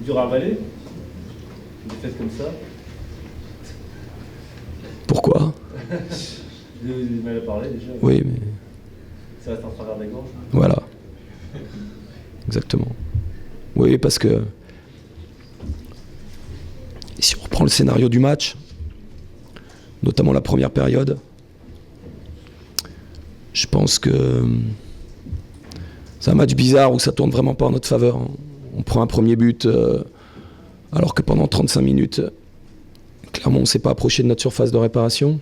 C'est dur à avaler, des fêtes comme ça. Pourquoi? Vous avez mal à parler déjà. Oui, mais... Ça reste en travers de la gorge. Voilà. Exactement. Oui, parce que si on reprend le scénario du match, notamment la première période, je pense que c'est un match bizarre où ça tourne vraiment pas en notre faveur. On prend un premier but alors que pendant 35 minutes, clairement, on ne s'est pas approché de notre surface de réparation.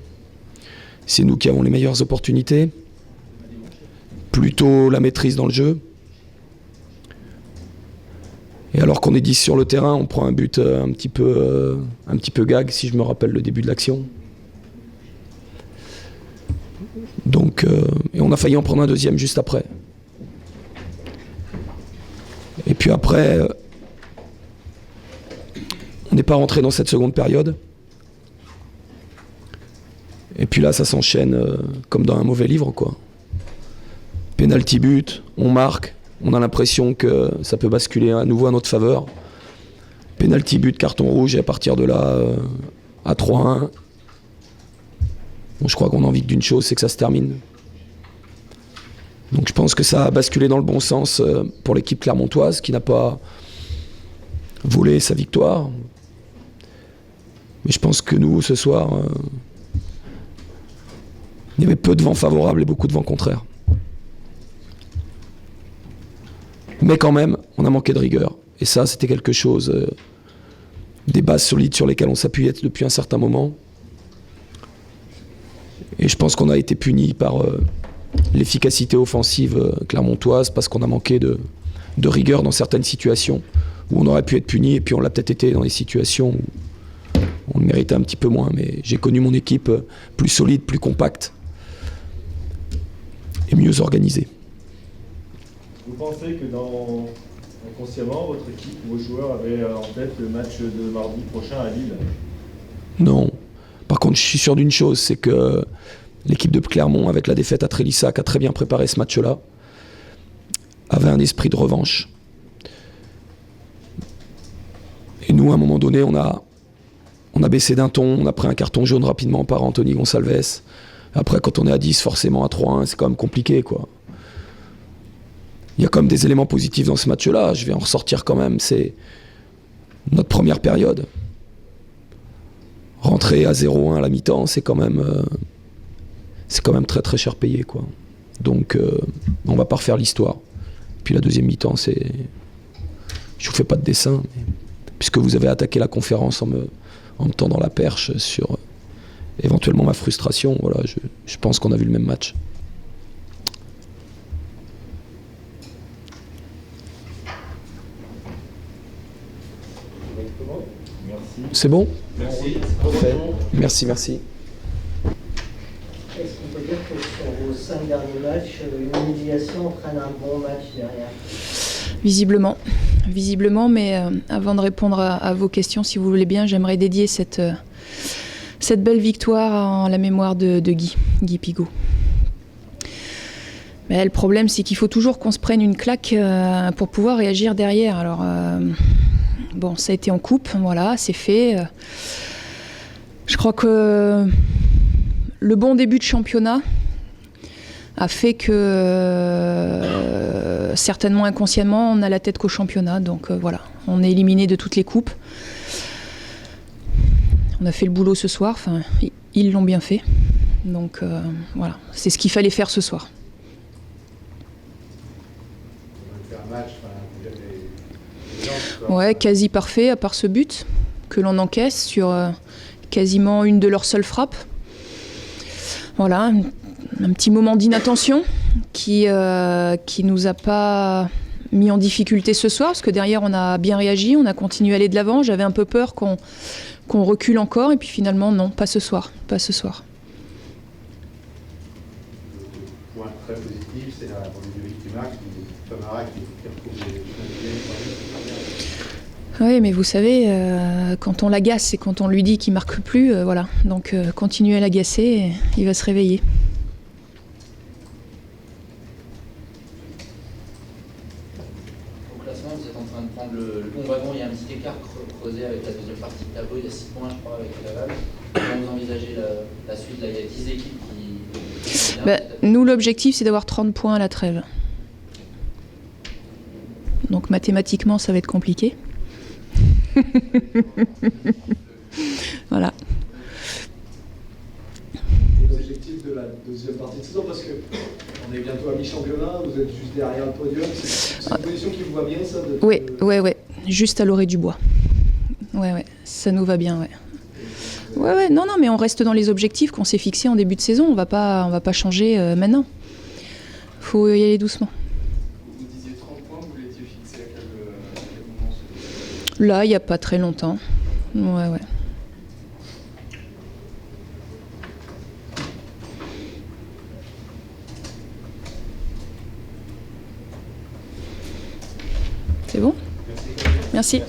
C'est nous qui avons les meilleures opportunités. Plutôt la maîtrise dans le jeu. Et alors qu'on est 10 sur le terrain, on prend un but un petit peu gag, si je me rappelle le début de l'action. Donc, et on a failli en prendre un deuxième juste après. Et puis après, on n'est pas rentré dans cette seconde période. Et puis là, ça s'enchaîne comme dans un mauvais livre, quoi. Penalty but, on marque, on a l'impression que ça peut basculer à nouveau à notre faveur. Penalty but, carton rouge, et à partir de là, à 3-1, bon, je crois qu'on a envie d'une chose, c'est que ça se termine. Donc je pense que ça a basculé dans le bon sens pour l'équipe clermontoise, qui n'a pas volé sa victoire. Mais je pense que nous, ce soir, il y avait peu de vent favorable et beaucoup de vent contraire. Mais quand même, on a manqué de rigueur. Et ça, c'était quelque chose, des bases solides sur lesquelles on s'appuyait depuis un certain moment. Et je pense qu'on a été puni par l'efficacité offensive clermontoise parce qu'on a manqué de rigueur dans certaines situations où on aurait pu être puni, et puis on l'a peut-être été dans les situations où on le méritait un petit peu moins. Mais j'ai connu mon équipe plus solide, plus compacte et mieux organisée. Vous pensez que inconsciemment, votre équipe, vos joueurs avaient en tête le match de mardi prochain à Lille? Non. Par contre, je suis sûr d'une chose, c'est que l'équipe de Clermont, avec la défaite à Trélissac, a très bien préparé ce match-là, avait un esprit de revanche. Et nous, à un moment donné, on a baissé d'un ton, on a pris un carton jaune rapidement par Anthony Gonçalves. Après, quand on est à 10, forcément à 3-1, c'est quand même compliqué, quoi. Il y a quand même des éléments positifs dans ce match-là, je vais en ressortir quand même, c'est notre première période. Rentrer à 0-1 à la mi-temps, c'est quand même très très cher payé, quoi. Donc on va pas refaire l'histoire. Puis la deuxième mi-temps, c'est... Je vous fais pas de dessin, mais... puisque vous avez attaqué la conférence en me tendant la perche sur éventuellement ma frustration, voilà, je pense qu'on a vu le même match. C'est bon? Merci. Parfait. Merci. Est-ce qu'on peut dire que sur vos 5 derniers matchs, une humiliation entraîne un bon match derrière? Visiblement, mais avant de répondre à vos questions, si vous voulez bien, j'aimerais dédier cette belle victoire en la mémoire de Guy Pigaut. Mais le problème, c'est qu'il faut toujours qu'on se prenne une claque pour pouvoir réagir derrière. Alors, bon, ça a été en coupe, voilà, c'est fait. Je crois que le bon début de championnat a fait que, certainement inconsciemment, on a la tête qu'au championnat. Donc voilà, on est éliminé de toutes les coupes. On a fait le boulot ce soir, enfin, ils l'ont bien fait. Donc voilà, c'est ce qu'il fallait faire ce soir. Ouais, quasi parfait, à part ce but que l'on encaisse sur quasiment une de leurs seules frappes. Voilà, un petit moment d'inattention qui nous a pas mis en difficulté ce soir, parce que derrière on a bien réagi, on a continué à aller de l'avant. J'avais un peu peur qu'on recule encore, et puis finalement non, pas ce soir. Le point très positif, c'est la deuxième qui marque, Camara qui retrouve les... Oui, mais vous savez, quand on l'agace et quand on lui dit qu'il ne marque plus, voilà. Donc continuez à l'agacer, et il va se réveiller. Au classement, vous êtes en train de prendre le Pont-Wagon, il y a un petit écart creusé avec la deuxième partie de tableau. Il y a 6 points, je crois, avec Laval. Comment vous envisagez la suite? Là, il y a 10 équipes qui... Nous, l'objectif, c'est d'avoir 30 points à la trêve. Donc mathématiquement, ça va être compliqué. Voilà. L'objectif de la deuxième partie de saison, parce que on est bientôt à mi-championnat, vous êtes juste derrière le podium. C'est une position qui vous va bien, ça? Oui, juste à l'orée du bois. Ouais, ça nous va bien, ouais. Ouais, non, mais on reste dans les objectifs qu'on s'est fixés en début de saison. On va pas changer maintenant. Faut y aller doucement. Vous disiez 30 points, vous l'étiez fixé à quel moment? Là, il n'y a pas très longtemps. Ouais. C'est bon? Merci.